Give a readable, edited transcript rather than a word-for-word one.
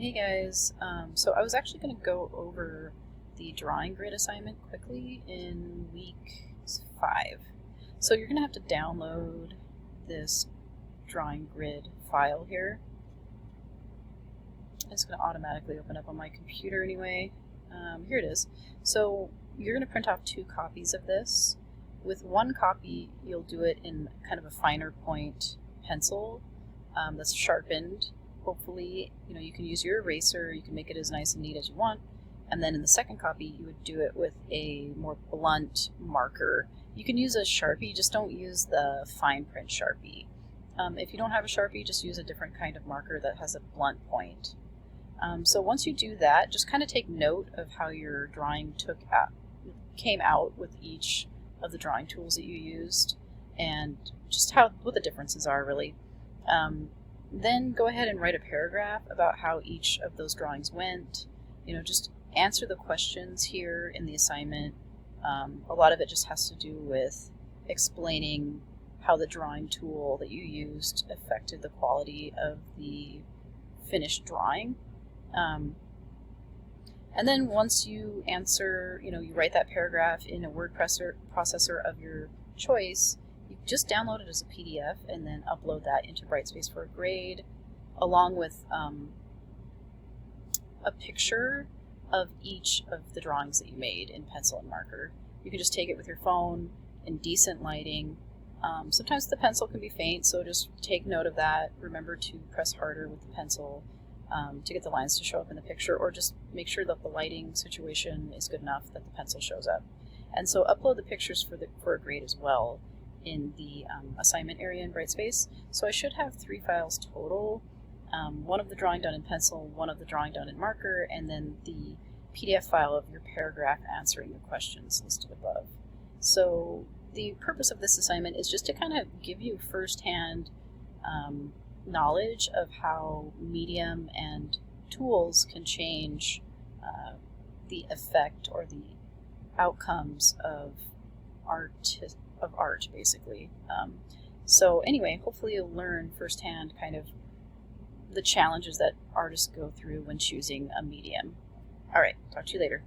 Hey guys, so I was actually going to go over the drawing grid assignment quickly in week 5. So you're going to have to download this drawing grid file here. It's going to automatically open up on my computer anyway. Here it is. So you're going to print off 2 copies of this. With one copy, you'll do it in kind of a finer point pencil that's sharpened. Hopefully, you can use your eraser, you can make it as nice and neat as you want. And then in the second copy, you would do it with a more blunt marker. You can use a Sharpie, just don't use the fine print Sharpie. If you don't have a Sharpie, just use a different kind of marker that has a blunt point. So once you do that, just kind of take note of how your drawing came out with each of the drawing tools that you used, and just what the differences are really. Then go ahead and write a paragraph about how each of those drawings went. Just answer the questions here in the assignment. A lot of it just has to do with explaining how the drawing tool that you used affected the quality of the finished drawing. And then once you answer, you write that paragraph in a word processor of your choice, you just download it as a PDF and then upload that into Brightspace for a grade, along with a picture of each of the drawings that you made in pencil and marker. You can just take it with your phone in decent lighting. Sometimes the pencil can be faint, so just take note of that. Remember to press harder with the pencil to get the lines to show up in the picture, or just make sure that the lighting situation is good enough that the pencil shows up. And so upload the pictures for a grade as well in the assignment area in Brightspace. So I should have 3 files total, one of the drawing done in pencil, one of the drawing done in marker, and then the PDF file of your paragraph answering the questions listed above. So the purpose of this assignment is just to kind of give you firsthand knowledge of how medium and tools can change the effect or the outcomes of art, basically. So anyway, hopefully you'll learn firsthand kind of the challenges that artists go through when choosing a medium. All right, talk to you later.